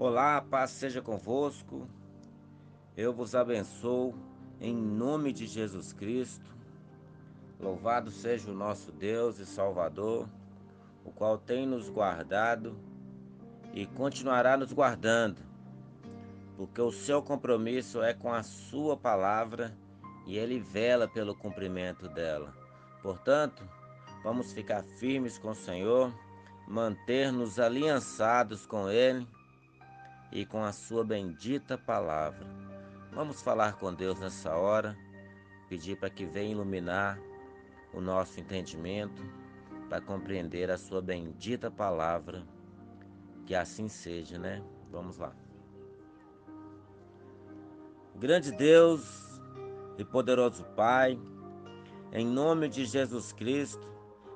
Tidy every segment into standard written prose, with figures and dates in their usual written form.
Olá, a paz seja convosco. Eu vos abençoo em nome de Jesus Cristo. Louvado seja o nosso Deus e Salvador, o qual tem nos guardado e continuará nos guardando, porque o seu compromisso é com a sua palavra e ele vela pelo cumprimento dela. Portanto, vamos ficar firmes com o Senhor, manter-nos aliançados com ele e com a sua bendita palavra. Vamos falar com Deus nessa hora, pedir para que venha iluminar o nosso entendimento, para compreender a sua bendita palavra, que assim seja, né? Vamos lá. Grande Deus e poderoso Pai, em nome de Jesus Cristo,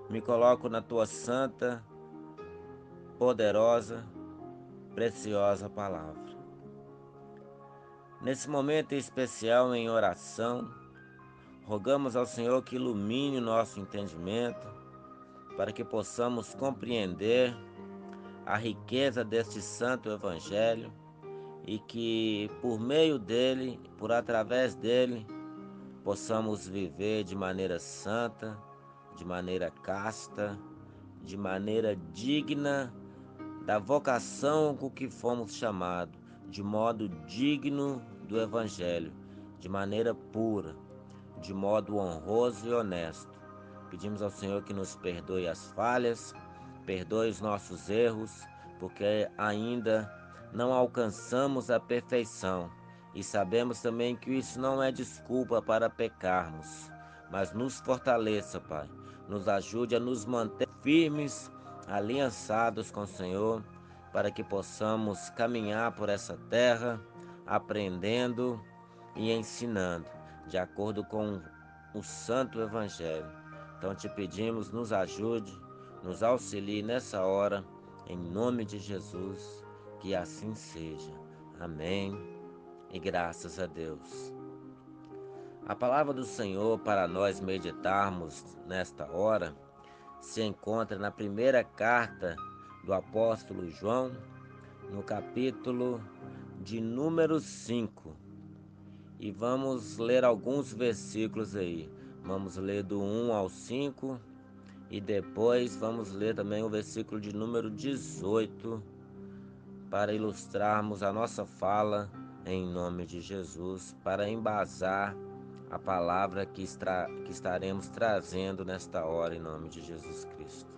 me coloco na tua santa, poderosa, preciosa palavra. Nesse momento especial em oração, rogamos ao Senhor que ilumine o nosso entendimento, para que possamos compreender a riqueza deste santo evangelho e que por meio dele, por através dele, possamos viver de maneira santa, de maneira casta, de maneira digna da vocação com que fomos chamados, de modo digno do evangelho, de maneira pura, de modo honroso e honesto. Pedimos ao Senhor que nos perdoe as falhas, perdoe os nossos erros, porque ainda não alcançamos a perfeição. E sabemos também que isso não é desculpa para pecarmos, mas nos fortaleça, Pai. Nos ajude a nos manter firmes, aliançados com o Senhor, para que possamos caminhar por essa terra, aprendendo e ensinando, de acordo com o Santo Evangelho. Então te pedimos, nos ajude, nos auxilie nessa hora, em nome de Jesus, que assim seja. Amém e graças a Deus. A palavra do Senhor para nós meditarmos nesta hora se encontra na primeira carta do apóstolo João, no capítulo de número 5. E vamos ler alguns versículos aí. Vamos ler do 1 ao 5 e depois vamos ler também o versículo de número 18 para ilustrarmos a nossa fala em nome de Jesus, para embasar a palavra que estaremos trazendo nesta hora em nome de Jesus Cristo.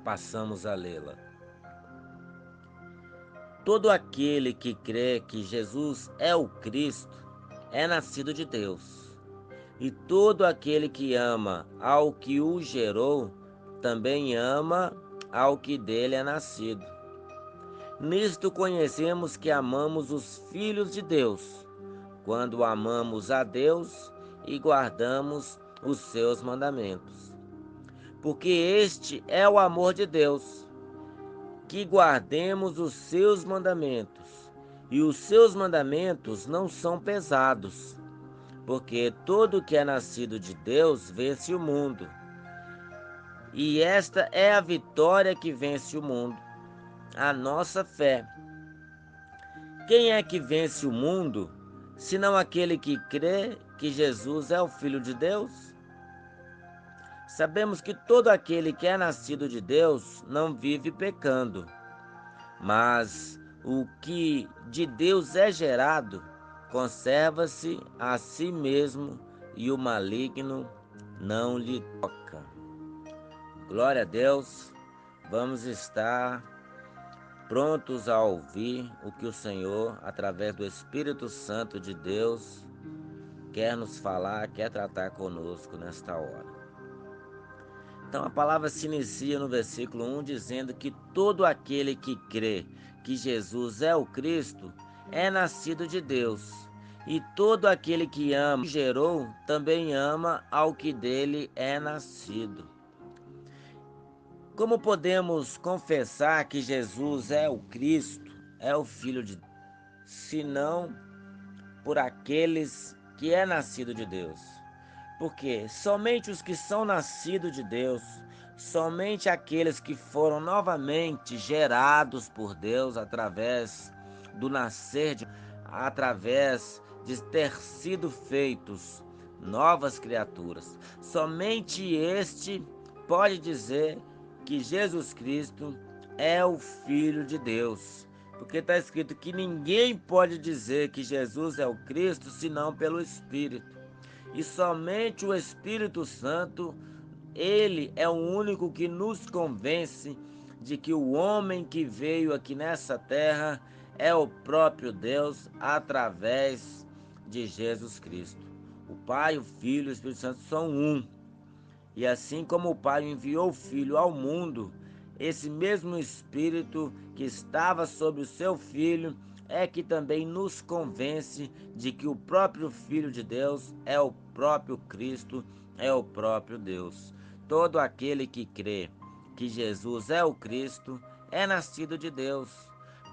Passamos a lê-la. Todo aquele que crê que Jesus é o Cristo é nascido de Deus. E todo aquele que ama ao que o gerou, também ama ao que dele é nascido. Nisto conhecemos que amamos os filhos de Deus, quando amamos a Deus e guardamos os seus mandamentos. Porque este é o amor de Deus, que guardemos os seus mandamentos, e os seus mandamentos não são pesados. Porque todo que é nascido de Deus vence o mundo. E esta é a vitória que vence o mundo, a nossa fé. Quem é que vence o mundo, senão aquele que crê que Jesus é o Filho de Deus? Sabemos que todo aquele que é nascido de Deus não vive pecando, mas o que de Deus é gerado conserva-se a si mesmo e o maligno não lhe toca. Glória a Deus, vamos estar prontos a ouvir o que o Senhor, através do Espírito Santo de Deus, quer nos falar, quer tratar conosco nesta hora. Então a palavra se inicia no versículo 1 dizendo que todo aquele que crê que Jesus é o Cristo é nascido de Deus. E todo aquele que ama, gerou, também ama ao que dele é nascido. Como podemos confessar que Jesus é o Cristo, é o Filho de Deus, senão por aqueles que é nascido de Deus? Porque somente os que são nascidos de Deus, Somente aqueles que foram novamente gerados por Deus através do nascer, através de ter sido feitos novas criaturas. Somente este pode dizer que Jesus Cristo é o Filho de Deus. Porque está escrito que ninguém pode dizer que Jesus é o Cristo senão pelo Espírito. E somente o Espírito Santo, ele é o único que nos convence de que o homem que veio aqui nessa terra é o próprio Deus através de Jesus Cristo. O Pai, o Filho e o Espírito Santo são um. E assim como o Pai enviou o Filho ao mundo, esse mesmo Espírito que estava sobre o seu Filho é que também nos convence de que o próprio Filho de Deus é o próprio Cristo, é o próprio Deus. Todo aquele que crê que Jesus é o Cristo é nascido de Deus.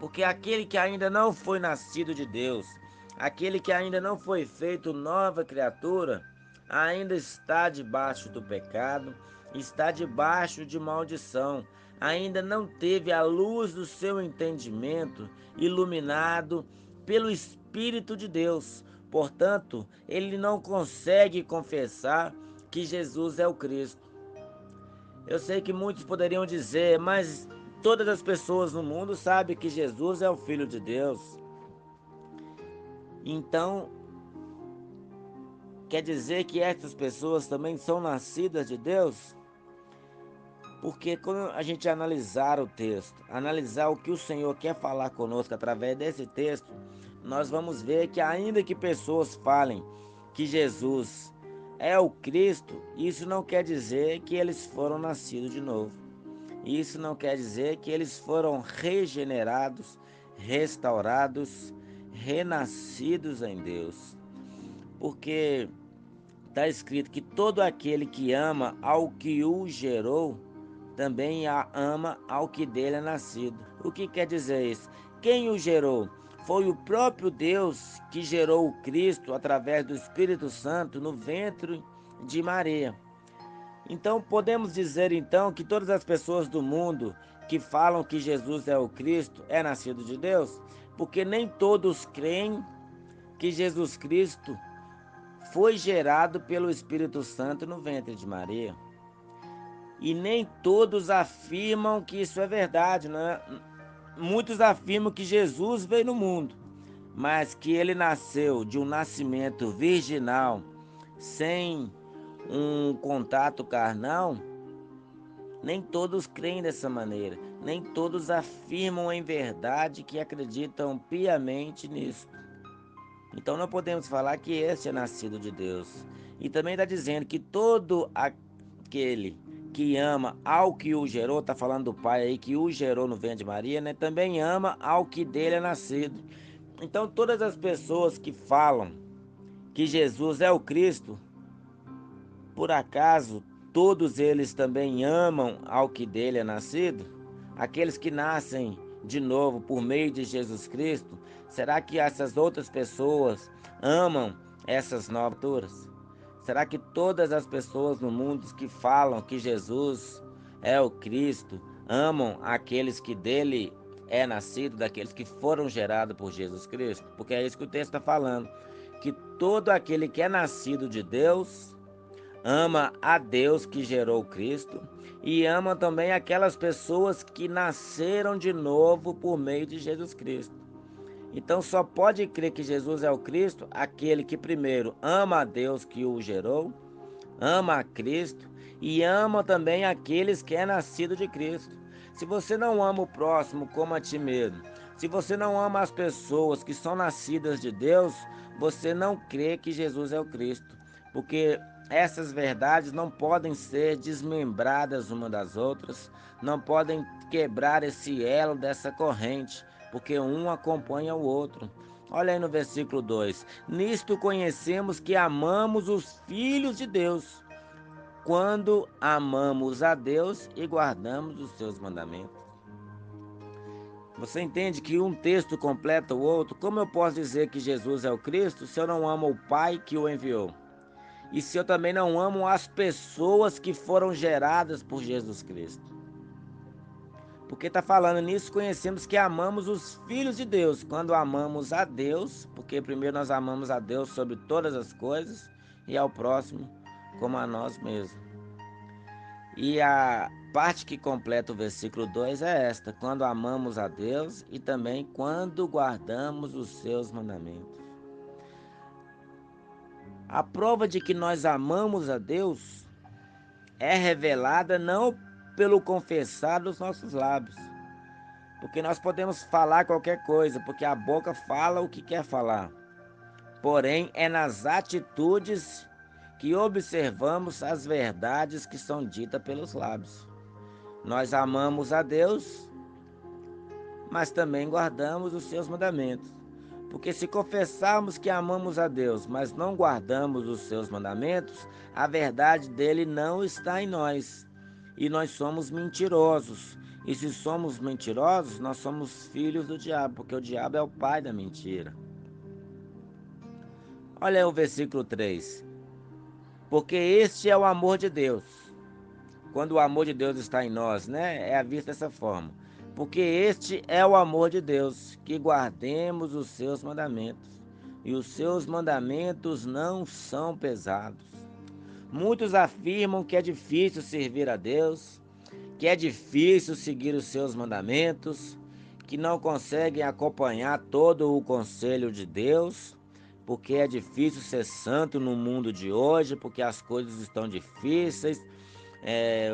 Porque aquele que ainda não foi nascido de Deus, aquele que ainda não foi feito nova criatura, ainda está debaixo do pecado, está debaixo de maldição, ainda não teve a luz do seu entendimento iluminado pelo Espírito de Deus. Portanto, ele não consegue confessar que Jesus é o Cristo. Eu sei que muitos poderiam dizer, mas todas as pessoas no mundo sabem que Jesus é o Filho de Deus. Então, quer dizer que essas pessoas também são nascidas de Deus? Porque quando a gente analisar o texto, analisar o que o Senhor quer falar conosco através desse texto, nós vamos ver que ainda que pessoas falem que Jesus é o Cristo, isso não quer dizer que eles foram nascidos de novo. Isso não quer dizer que eles foram regenerados, restaurados, renascidos em Deus. Porque está escrito que todo aquele que ama ao que o gerou, também ama ao que dele é nascido. O que quer dizer isso? Quem o gerou? Foi o próprio Deus que gerou o Cristo através do Espírito Santo no ventre de Maria. Então podemos dizer então que todas as pessoas do mundo que falam que Jesus é o Cristo é nascido de Deus, porque nem todos creem que Jesus Cristo foi gerado pelo Espírito Santo no ventre de Maria. E nem todos afirmam que isso é verdade, né? Muitos afirmam que Jesus veio no mundo, mas que ele nasceu de um nascimento virginal, sem um contato carnal. Nem todos creem dessa maneira, nem todos afirmam em verdade que acreditam piamente nisso. Então não podemos falar que este é nascido de Deus. E também está dizendo que todo aquele que ama ao que o gerou, está falando do Pai aí que o gerou no ventre de Maria, né? Também ama ao que dele é nascido. Então todas as pessoas que falam que Jesus é o Cristo, por acaso todos eles também amam ao que dele é nascido? Aqueles que nascem de novo por meio de Jesus Cristo, será que essas outras pessoas amam essas novas criaturas? Será que todas as pessoas no mundo que falam que Jesus é o Cristo amam aqueles que dele é nascido, daqueles que foram gerados por Jesus Cristo? Porque é isso que o texto está falando, que todo aquele que é nascido de Deus ama a Deus que gerou Cristo e ama também aquelas pessoas que nasceram de novo por meio de Jesus Cristo. Então só pode crer que Jesus é o Cristo aquele que primeiro ama a Deus que o gerou, ama a Cristo e ama também aqueles que é nascido de Cristo. Se você não ama o próximo como a ti mesmo, se você não ama as pessoas que são nascidas de Deus, você não crê que Jesus é o Cristo, porque essas verdades não podem ser desmembradas uma das outras, não podem quebrar esse elo dessa corrente, porque um acompanha o outro. Olha aí no versículo 2: Nisto conhecemos que amamos os filhos de Deus, quando amamos a Deus e guardamos os seus mandamentos. Você entende que um texto completa o outro? Como eu posso dizer que Jesus é o Cristo se eu não amo o Pai que o enviou? e se eu também não amo as pessoas que foram geradas por Jesus Cristo? Porque está falando nisso, conhecemos que amamos os filhos de Deus, quando amamos a Deus, porque primeiro nós amamos a Deus sobre todas as coisas, e ao próximo como a nós mesmos. E a parte que completa o versículo 2 é esta: quando amamos a Deus e também quando guardamos os seus mandamentos. A prova de que nós amamos a Deus é revelada não pelo confessar dos nossos lábios, porque nós podemos falar qualquer coisa, porque a boca fala o que quer falar. Porém, é nas atitudes que observamos as verdades que são ditas pelos lábios. Nós amamos a Deus, mas também guardamos os seus mandamentos. Porque se confessarmos que amamos a Deus, mas não guardamos os seus mandamentos, a verdade dele não está em nós. E nós somos mentirosos. E se somos mentirosos, nós somos filhos do diabo, porque o diabo é o pai da mentira. Olha aí o versículo 3. Porque este é o amor de Deus. Quando o amor de Deus está em nós, né? É visto dessa forma. Porque este é o amor de Deus, que guardemos os seus mandamentos. E os seus mandamentos não são pesados. Muitos afirmam que é difícil servir a Deus, que é difícil seguir os seus mandamentos, que não conseguem acompanhar todo o conselho de Deus, porque é difícil ser santo no mundo de hoje, porque as coisas estão difíceis,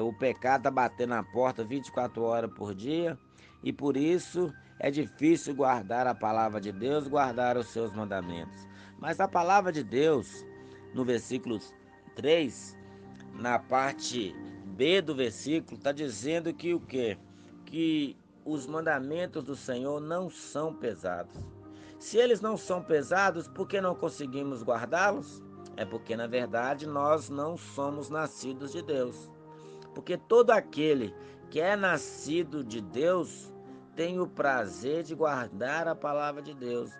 o pecado está batendo na porta 24 horas por dia, e por isso é difícil guardar a palavra de Deus, guardar os seus mandamentos. Mas a palavra de Deus, no versículo 3, na parte B do versículo, está dizendo que o quê? Que os mandamentos do Senhor não são pesados. Se eles não são pesados, por que não conseguimos guardá-los? É porque, na verdade, nós não somos nascidos de Deus. Porque todo aquele que é nascido de Deus tem o prazer de guardar a palavra de Deus.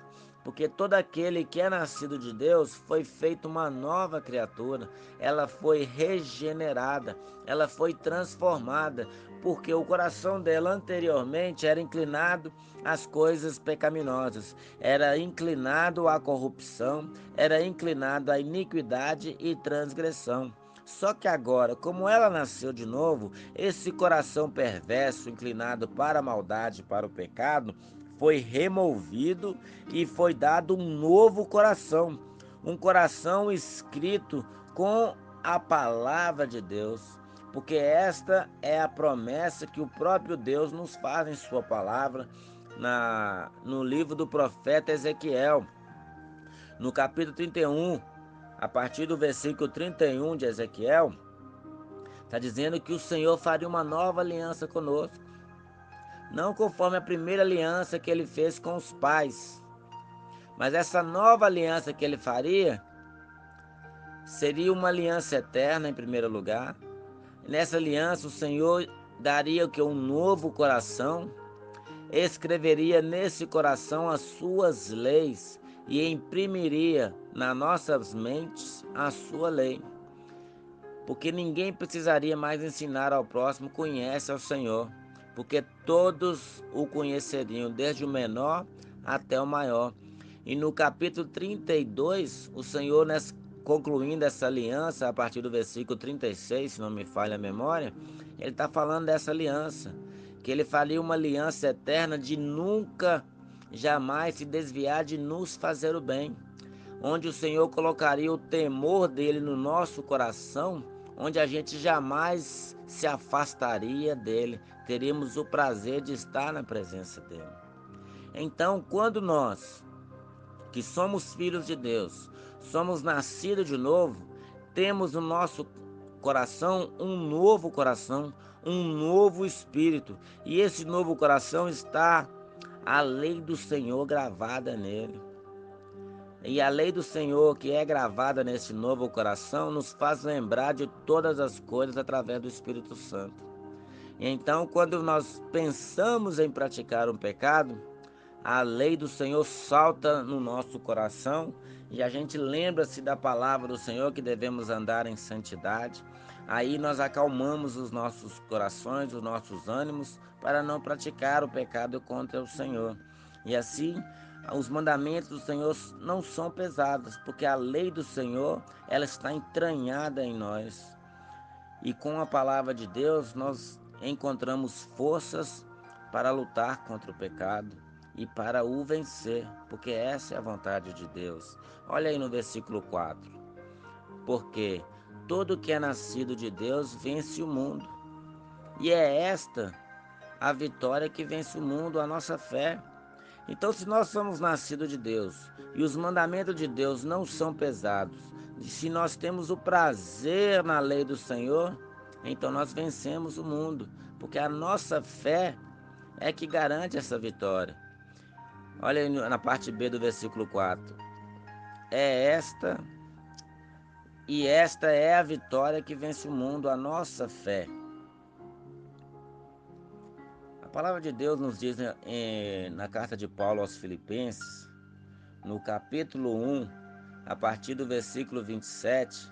Porque todo aquele que é nascido de Deus foi feito uma nova criatura, ela foi regenerada, ela foi transformada, porque o coração dela anteriormente era inclinado às coisas pecaminosas, era inclinado à corrupção, era inclinado à iniquidade e transgressão. Só que agora, como ela nasceu de novo, esse coração perverso, inclinado para a maldade, para o pecado, foi removido e foi dado um novo coração. Um coração escrito com a palavra de Deus. Porque esta é a promessa que o próprio Deus nos faz em sua palavra, no livro do profeta Ezequiel, no capítulo 31. A partir do versículo 31 de Ezequiel, está dizendo que o Senhor faria uma nova aliança conosco. Não conforme a primeira aliança que ele fez com os pais. Mas essa nova aliança que ele faria seria uma aliança eterna, em primeiro lugar. Nessa aliança o Senhor daria o que? Um novo coração. Escreveria nesse coração as suas leis e imprimiria nas nossas mentes a sua lei. Porque ninguém precisaria mais ensinar ao próximo, conhece ao Senhor, porque todos o conheceriam, desde o menor até o maior. E no capítulo 32, o Senhor, concluindo essa aliança, a partir do versículo 36, se não me falha a memória, ele está falando dessa aliança, que ele faria uma aliança eterna de nunca, jamais se desviar de nos fazer o bem, onde o Senhor colocaria o temor dele no nosso coração, onde a gente jamais se afastaria dele, teríamos o prazer de estar na presença dele. Então, quando nós, que somos filhos de Deus, somos nascidos de novo, temos no nosso coração um novo coração, um novo espírito, e esse novo coração está a lei do Senhor gravada nele. E a lei do Senhor que é gravada nesse novo coração nos faz lembrar de todas as coisas através do Espírito Santo. E então, quando nós pensamos em praticar um pecado, a lei do Senhor salta no nosso coração e a gente lembra-se da palavra do Senhor que devemos andar em santidade. Aí nós acalmamos os nossos corações, os nossos ânimos, para não praticar o pecado contra o Senhor. E assim, os mandamentos do Senhor não são pesados, porque a lei do Senhor, ela está entranhada em nós. E com a palavra de Deus, nós encontramos forças para lutar contra o pecado e para o vencer, porque essa é a vontade de Deus. Olha aí no versículo 4. Porque todo que é nascido de Deus vence o mundo. E é esta a vitória que vence o mundo, a nossa fé. Então, se nós somos nascidos de Deus e os mandamentos de Deus não são pesados, e se nós temos o prazer na lei do Senhor, então nós vencemos o mundo, porque a nossa fé é que garante essa vitória. Olha aí na parte B do versículo 4. Esta é a vitória que vence o mundo, a nossa fé. A palavra de Deus nos diz na carta de Paulo aos Filipenses, no capítulo 1, a partir do versículo 27,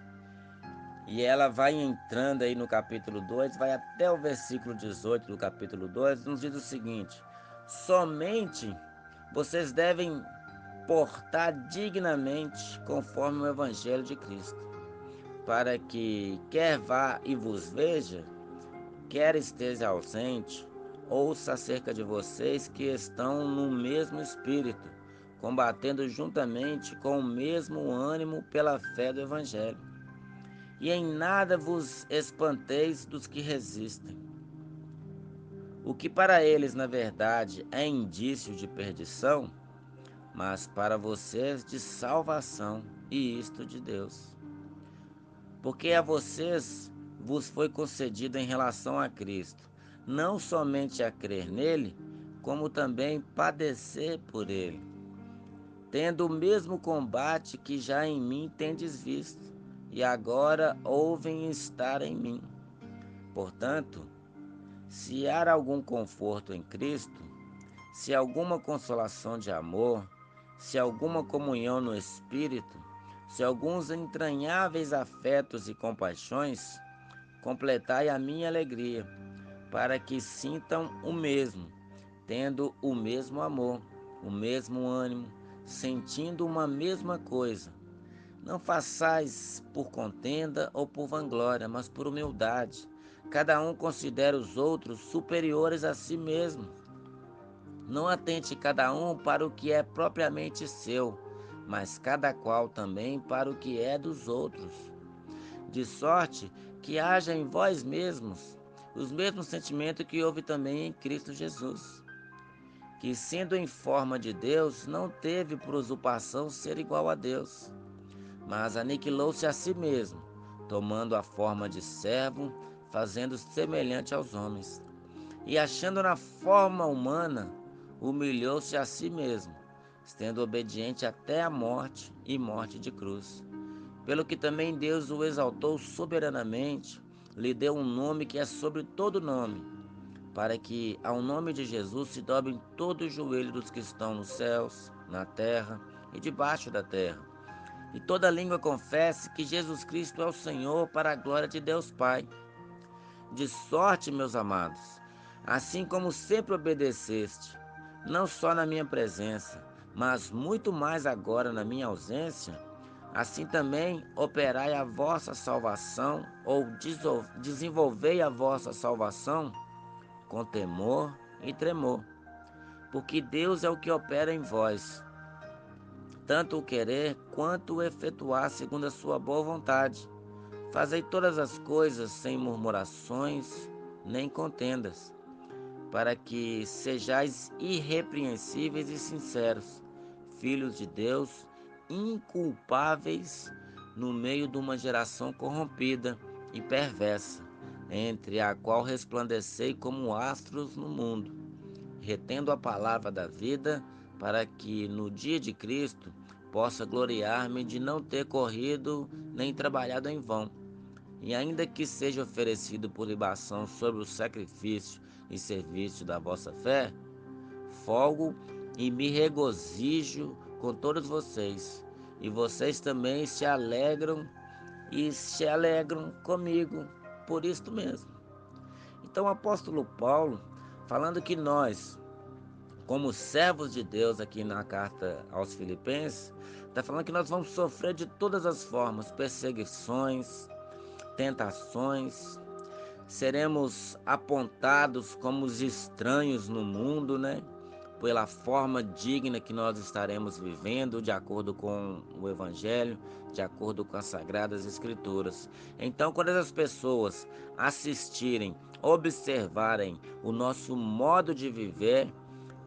e ela vai entrando aí no capítulo 2, vai até o versículo 18 do capítulo 2, nos diz o seguinte: somente vocês devem portar dignamente conforme o evangelho de Cristo, para que quer vá e vos veja, quer esteja ausente, ouça acerca de vocês que estão no mesmo espírito, combatendo juntamente com o mesmo ânimo pela fé do Evangelho. E em nada vos espanteis dos que resistem, o que para eles, na verdade, é indício de perdição, mas para vocês de salvação, e isto de Deus. Porque a vocês vos foi concedido em relação a Cristo, não somente a crer nele, como também padecer por ele, tendo o mesmo combate que já em mim tendes visto, e agora ouvem estar em mim. Portanto, se há algum conforto em Cristo, se alguma consolação de amor, se alguma comunhão no Espírito, se alguns entranháveis afetos e compaixões, completai a minha alegria, para que sintam o mesmo, tendo o mesmo amor, o mesmo ânimo, sentindo uma mesma coisa. Não façais por contenda ou por vanglória, mas por humildade. Cada um considere os outros superiores a si mesmo. Não atente cada um para o que é propriamente seu, mas cada qual também para o que é dos outros. De sorte que haja em vós mesmos os mesmos sentimentos que houve também em Cristo Jesus, que, sendo em forma de Deus, não teve por usurpação ser igual a Deus, mas aniquilou-se a si mesmo, tomando a forma de servo, fazendo-se semelhante aos homens. E achando na forma humana, humilhou-se a si mesmo, sendo obediente até a morte e morte de cruz. Pelo que também Deus o exaltou soberanamente, lhe deu um nome que é sobre todo nome, para que ao nome de Jesus se dobrem todo o joelho dos que estão nos céus, na terra e debaixo da terra, e toda língua confesse que Jesus Cristo é o Senhor, para a glória de Deus Pai. De sorte, meus amados, assim como sempre obedeceste, não só na minha presença, mas muito mais agora na minha ausência, assim também operai a vossa salvação, ou desenvolvei a vossa salvação com temor e tremor, porque Deus é o que opera em vós, tanto o querer quanto o efetuar segundo a sua boa vontade. Fazei todas as coisas sem murmurações nem contendas, para que sejais irrepreensíveis e sinceros, filhos de Deus, inculpáveis no meio de uma geração corrompida e perversa, entre a qual resplandecei como astros no mundo, retendo a palavra da vida, para que no dia de Cristo possa gloriar-me de não ter corrido nem trabalhado em vão. E ainda que seja oferecido por libação sobre o sacrifício e serviço da vossa fé, folgo e me regozijo com todos vocês, e vocês também se alegram e se alegram comigo por isto mesmo. Então o apóstolo Paulo, falando que nós, como servos de Deus aqui na carta aos Filipenses, está falando que nós vamos sofrer de todas as formas, perseguições, tentações, seremos apontados como os estranhos no mundo, né? Pela forma digna que nós estaremos vivendo, de acordo com o Evangelho, de acordo com as Sagradas Escrituras. Então, quando as pessoas assistirem, observarem o nosso modo de viver,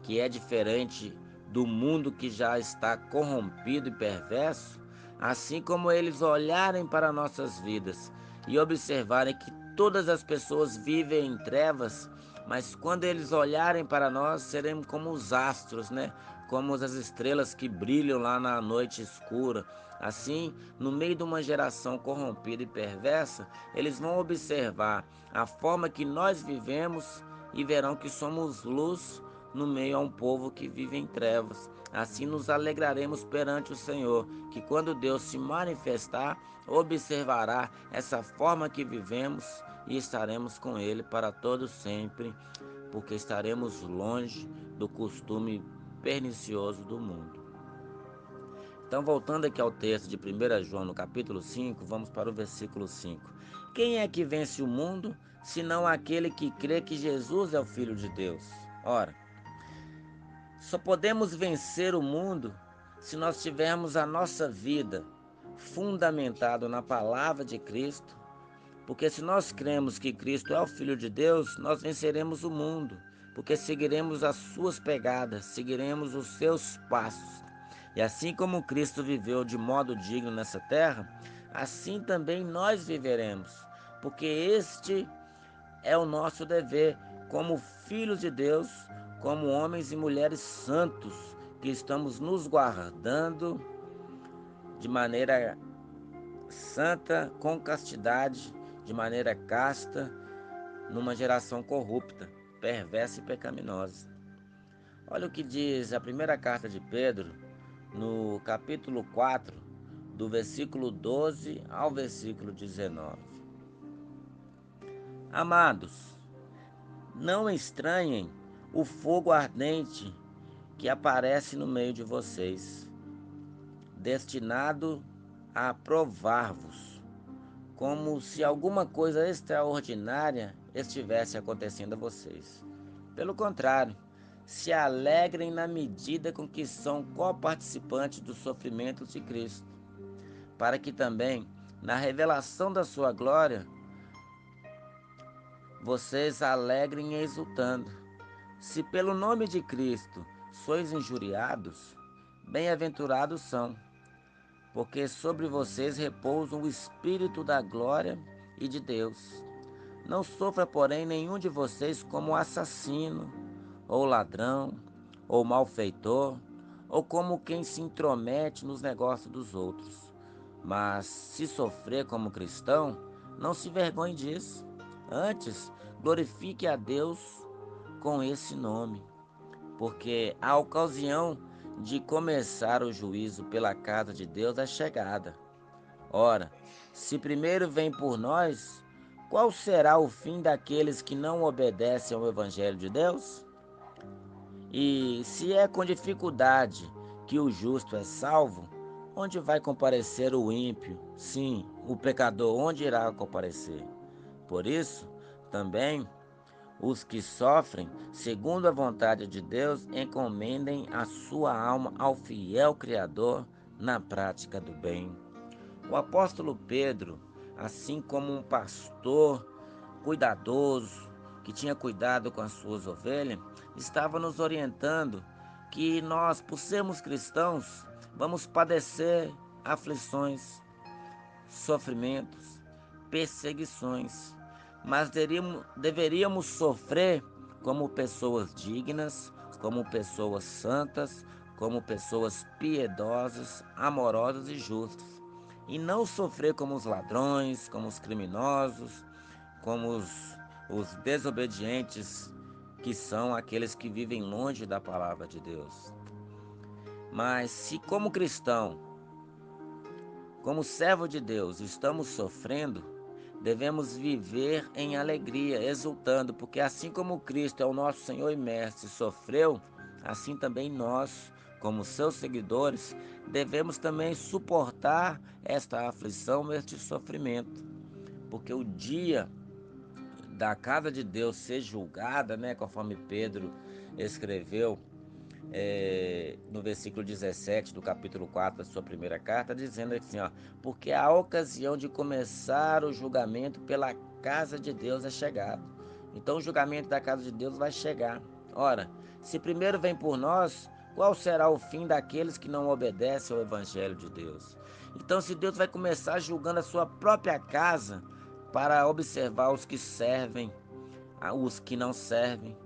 que é diferente do mundo que já está corrompido e perverso, assim como eles olharem para nossas vidas e observarem que todas as pessoas vivem em trevas, mas quando eles olharem para nós, seremos como os astros, né? Como as estrelas que brilham lá na noite escura. Assim, no meio de uma geração corrompida e perversa, eles vão observar a forma que nós vivemos e verão que somos luz no meio a um povo que vive em trevas. Assim nos alegraremos perante o Senhor, que quando Deus se manifestar, observará essa forma que vivemos e estaremos com Ele para todo sempre, porque estaremos longe do costume pernicioso do mundo. Então, voltando aqui ao texto de 1 João, no capítulo 5, vamos para o versículo 5. Quem é que vence o mundo, senão aquele que crê que Jesus é o Filho de Deus? Ora, só podemos vencer o mundo se nós tivermos a nossa vida fundamentada na palavra de Cristo, porque se nós cremos que Cristo é o Filho de Deus, nós venceremos o mundo, porque seguiremos as suas pegadas, seguiremos os seus passos. E assim como Cristo viveu de modo digno nessa terra, assim também nós viveremos, porque este é o nosso dever como filhos de Deus, como homens e mulheres santos, que estamos nos guardando de maneira santa, com castidade, de maneira casta, numa geração corrupta, perversa e pecaminosa. Olha o que diz a primeira carta de Pedro, no capítulo 4, do versículo 12 ao versículo 19. Amados, não estranhem o fogo ardente que aparece no meio de vocês, destinado a provar-vos, como se alguma coisa extraordinária estivesse acontecendo a vocês. Pelo contrário, se alegrem na medida com que são coparticipantes dos sofrimentos de Cristo, para que também, na revelação da sua glória, vocês alegrem exultando. Se pelo nome de Cristo sois injuriados, bem-aventurados são, porque sobre vocês repousa o Espírito da glória e de Deus. Não sofra, porém, nenhum de vocês como assassino, ou ladrão, ou malfeitor, ou como quem se intromete nos negócios dos outros. Mas, se sofrer como cristão, não se vergonhe disso. Antes, glorifique a Deus com esse nome, porque a ocasião de começar o juízo pela casa de Deus é chegada. Ora, se primeiro vem por nós, qual será o fim daqueles que não obedecem ao Evangelho de Deus? E se é com dificuldade que o justo é salvo, onde vai comparecer o ímpio? Sim, o pecador, onde irá comparecer? Por isso, também, os que sofrem, segundo a vontade de Deus, encomendem a sua alma ao fiel Criador na prática do bem. O apóstolo Pedro, assim como um pastor cuidadoso, que tinha cuidado com as suas ovelhas, estava nos orientando que nós, por sermos cristãos, vamos padecer aflições, sofrimentos, perseguições, mas deveríamos sofrer como pessoas dignas, como pessoas santas, como pessoas piedosas, amorosas e justas, e não sofrer como os ladrões, como os criminosos, como os desobedientes que são aqueles que vivem longe da palavra de Deus. Mas se como cristão, como servo de Deus, estamos sofrendo, devemos viver em alegria, exultando, porque assim como Cristo é o nosso Senhor e Mestre sofreu, assim também nós, como seus seguidores, devemos também suportar esta aflição, este sofrimento, porque o dia da casa de Deus ser julgada, né, conforme Pedro escreveu no versículo 17 do capítulo 4 da sua primeira carta, dizendo assim, ó, porque a ocasião de começar o julgamento pela casa de Deus é chegado. Então o julgamento da casa de Deus vai chegar. Ora, se primeiro vem por nós, qual será o fim daqueles que não obedecem ao evangelho de Deus? Então, se Deus vai começar julgando a sua própria casa para observar os que servem, os que não servem,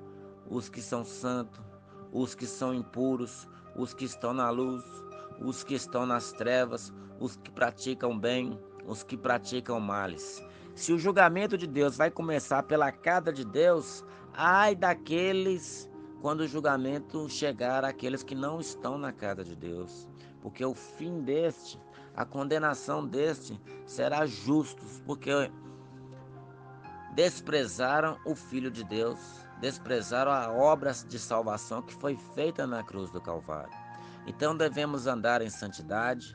os que são santos, os que são impuros, os que estão na luz, os que estão nas trevas, os que praticam bem, os que praticam males. Se o julgamento de Deus vai começar pela casa de Deus, ai daqueles quando o julgamento chegar àqueles que não estão na casa de Deus, porque o fim deste, a condenação deste será justos, porque desprezaram o Filho de Deus, desprezaram a obra de salvação que foi feita na cruz do Calvário. Então devemos andar em santidade,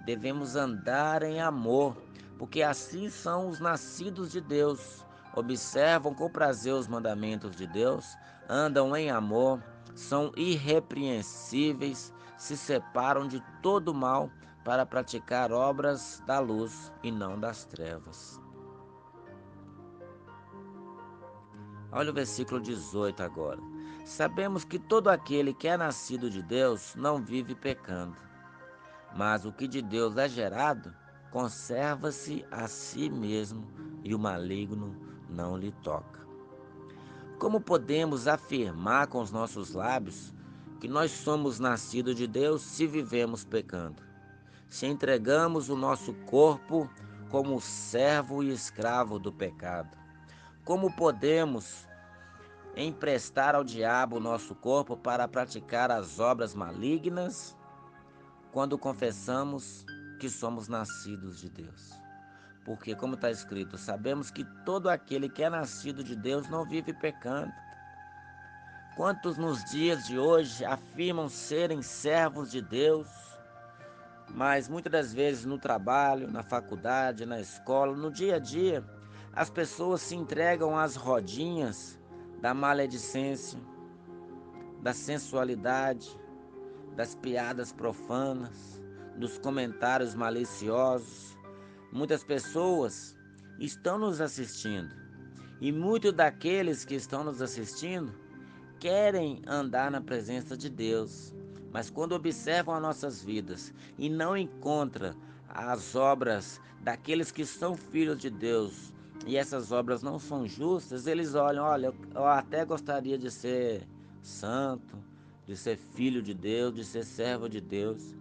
devemos andar em amor, porque assim são os nascidos de Deus. Observam com prazer os mandamentos de Deus, andam em amor, são irrepreensíveis, se separam de todo mal para praticar obras da luz e não das trevas. Olha o versículo 18 agora. Sabemos que todo aquele que é nascido de Deus não vive pecando, mas o que de Deus é gerado conserva-se a si mesmo e o maligno não lhe toca. Como podemos afirmar com os nossos lábios que nós somos nascidos de Deus se vivemos pecando? Se entregamos o nosso corpo como servo e escravo do pecado? Como podemos emprestar ao diabo o nosso corpo para praticar as obras malignas quando confessamos que somos nascidos de Deus? Porque, como está escrito, sabemos que todo aquele que é nascido de Deus não vive pecando. Quantos nos dias de hoje afirmam serem servos de Deus, mas muitas das vezes no trabalho, na faculdade, na escola, no dia a dia, as pessoas se entregam às rodinhas da maledicência, da sensualidade, das piadas profanas, dos comentários maliciosos. Muitas pessoas estão nos assistindo e muitos daqueles que estão nos assistindo querem andar na presença de Deus, mas quando observam as nossas vidas e não encontram as obras daqueles que são filhos de Deus e essas obras não são justas, eles olham, olha, eu até gostaria de ser santo, de ser filho de Deus, de ser servo de Deus,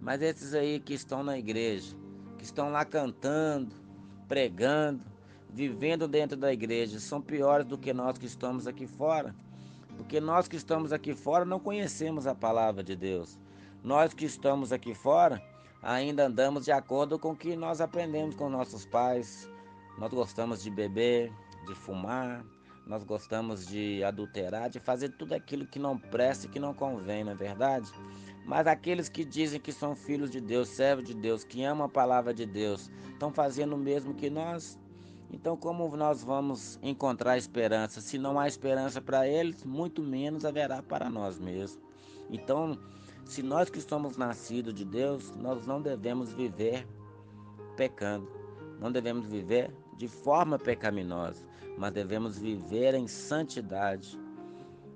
mas esses aí que estão na igreja, que estão lá cantando, pregando, vivendo dentro da igreja, são piores do que nós que estamos aqui fora. Porque nós que estamos aqui fora não conhecemos a palavra de Deus. Nós que estamos aqui fora ainda andamos de acordo com o que nós aprendemos com nossos pais. Nós gostamos de beber, de fumar, nós gostamos de adulterar, de fazer tudo aquilo que não presta e que não convém, não é verdade? Mas aqueles que dizem que são filhos de Deus, servos de Deus, que amam a palavra de Deus, estão fazendo o mesmo que nós. Então, como nós vamos encontrar esperança? Se não há esperança para eles, muito menos haverá para nós mesmos. Então, se nós que somos nascidos de Deus, nós não devemos viver pecando, não devemos viver de forma pecaminosa, mas devemos viver em santidade,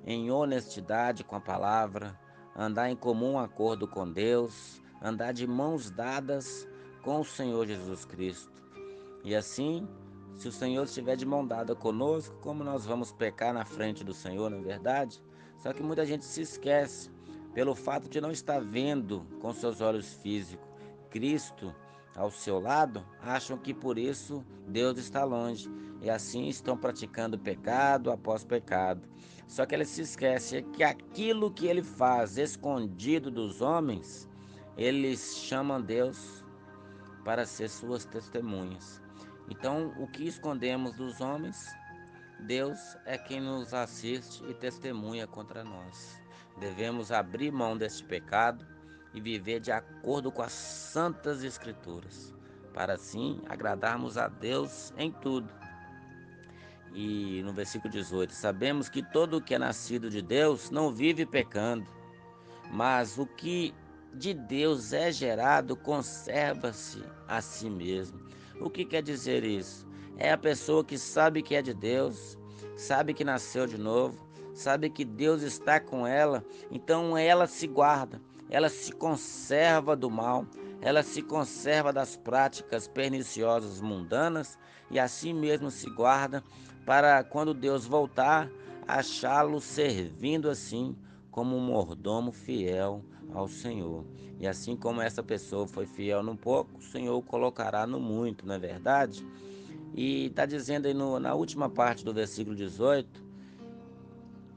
em honestidade com a palavra, andar em comum acordo com Deus, andar de mãos dadas com o Senhor Jesus Cristo. E assim, se o Senhor estiver de mão dada conosco, como nós vamos pecar na frente do Senhor, não é verdade? Só que muita gente se esquece, pelo fato de não estar vendo com seus olhos físicos Cristo ao seu lado, acham que por isso Deus está longe. e assim estão praticando pecado após pecado. Só que ele se esquece que aquilo que ele faz escondido dos homens, eles chamam Deus para ser suas testemunhas. Então, o que escondemos dos homens, Deus é quem nos assiste e testemunha contra nós. Devemos abrir mão deste pecado e viver de acordo com as santas escrituras, para assim agradarmos a Deus em tudo. E no versículo 18, sabemos que todo o que é nascido de Deus não vive pecando, mas o que de Deus é gerado conserva-se a si mesmo. O que quer dizer isso? É a pessoa que sabe que é de Deus, sabe que nasceu de novo, sabe que Deus está com ela, então ela se guarda, ela se conserva do mal, ela se conserva das práticas perniciosas mundanas e assim mesmo se guarda para quando Deus voltar, achá-lo servindo assim como um mordomo fiel ao Senhor. E assim como essa pessoa foi fiel no pouco, o Senhor o colocará no muito, não é verdade? E está dizendo aí na última parte do versículo 18,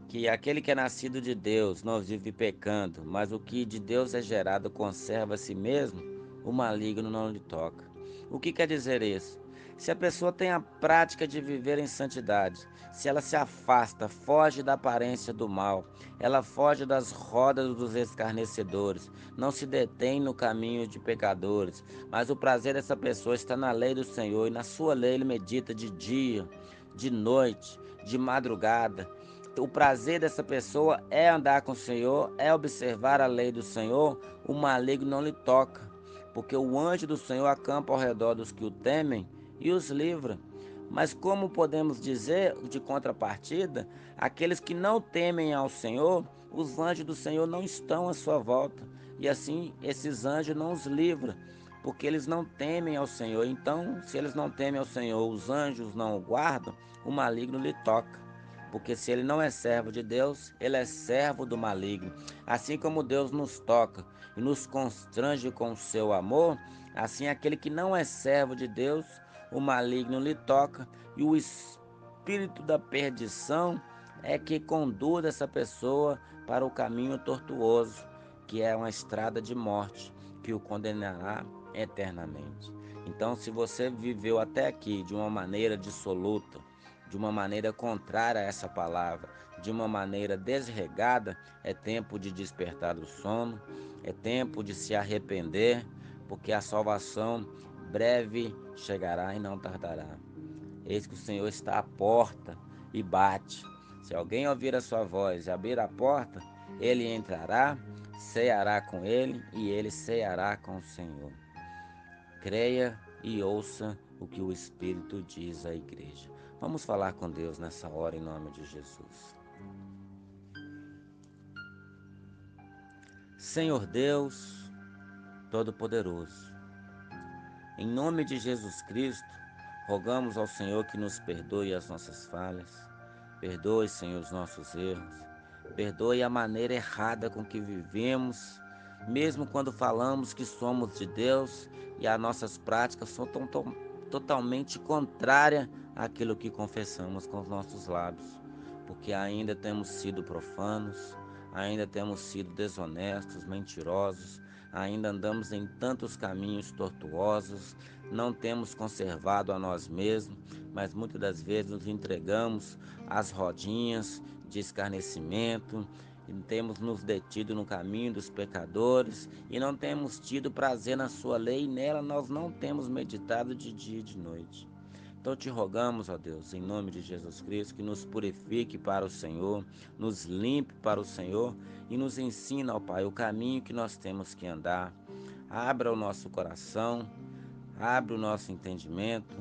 que aquele que é nascido de Deus não vive pecando, mas o que de Deus é gerado conserva a si mesmo, o maligno não lhe toca. O que quer dizer isso? Se a pessoa tem a prática de viver em santidade, se ela se afasta, foge da aparência do mal, ela foge das rodas dos escarnecedores, não se detém no caminho de pecadores, mas o prazer dessa pessoa está na lei do Senhor e na sua lei ele medita de dia, de noite, de madrugada. O prazer dessa pessoa é andar com o Senhor, é observar a lei do Senhor, o maligno não lhe toca, porque o anjo do Senhor acampa ao redor dos que o temem e os livra. Mas como podemos dizer, de contrapartida, aqueles que não temem ao Senhor, os anjos do Senhor não estão à sua volta, e assim esses anjos não os livram, porque eles não temem ao Senhor. Então, se eles não temem ao Senhor, os anjos não o guardam, o maligno lhe toca. Porque se ele não é servo de Deus, ele é servo do maligno. Assim como Deus nos toca e nos constrange com o seu amor, assim aquele que não é servo de Deus, o maligno lhe toca e o espírito da perdição é que conduz essa pessoa para o caminho tortuoso, que é uma estrada de morte, que o condenará eternamente. Então, se você viveu até aqui de uma maneira dissoluta, de uma maneira contrária a essa palavra, de uma maneira desregada, é tempo de despertar do sono, é tempo de se arrepender, porque a salvação breve chegará e não tardará. Eis que o Senhor está à porta e bate. Se alguém ouvir a sua voz e abrir a porta, ele entrará, ceará com ele e ele ceará com o Senhor. Creia e ouça o que o Espírito diz à igreja. Vamos falar com Deus nessa hora em nome de Jesus. Senhor Deus Todo-Poderoso, em nome de Jesus Cristo, rogamos ao Senhor que nos perdoe as nossas falhas, perdoe, Senhor, os nossos erros, perdoe a maneira errada com que vivemos, mesmo quando falamos que somos de Deus e as nossas práticas são totalmente contrárias àquilo que confessamos com os nossos lábios, porque ainda temos sido profanos, ainda temos sido desonestos, mentirosos, ainda andamos em tantos caminhos tortuosos, não temos conservado a nós mesmos, mas muitas das vezes nos entregamos às rodinhas de escarnecimento, e temos nos detido no caminho dos pecadores e não temos tido prazer na sua lei e nela nós não temos meditado de dia e de noite. Então te rogamos, ó Deus, em nome de Jesus Cristo, que nos purifique para o Senhor, nos limpe para o Senhor e nos ensina, ó Pai, o caminho que nós temos que andar. Abra o nosso coração, abra o nosso entendimento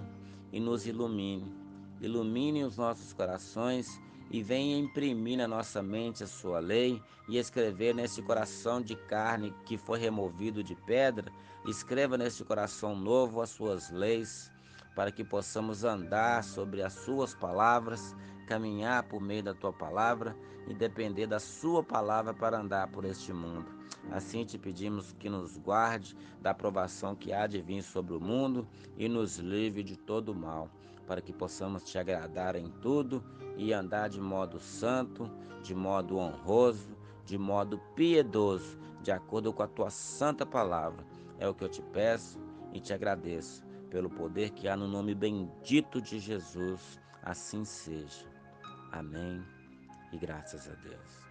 e nos ilumine. Ilumine os nossos corações e venha imprimir na nossa mente a sua lei e escrever nesse coração de carne que foi removido de pedra, escreva nesse coração novo as suas leis, para que possamos andar sobre as suas palavras, caminhar por meio da tua palavra e depender da sua palavra para andar por este mundo. Assim te pedimos que nos guarde da provação que há de vir sobre o mundo e nos livre de todo mal, para que possamos te agradar em tudo e andar de modo santo, de modo honroso, de modo piedoso, de acordo com a tua santa palavra. É o que eu te peço e te agradeço, pelo poder que há no nome bendito de Jesus. Assim seja. Amém e graças a Deus.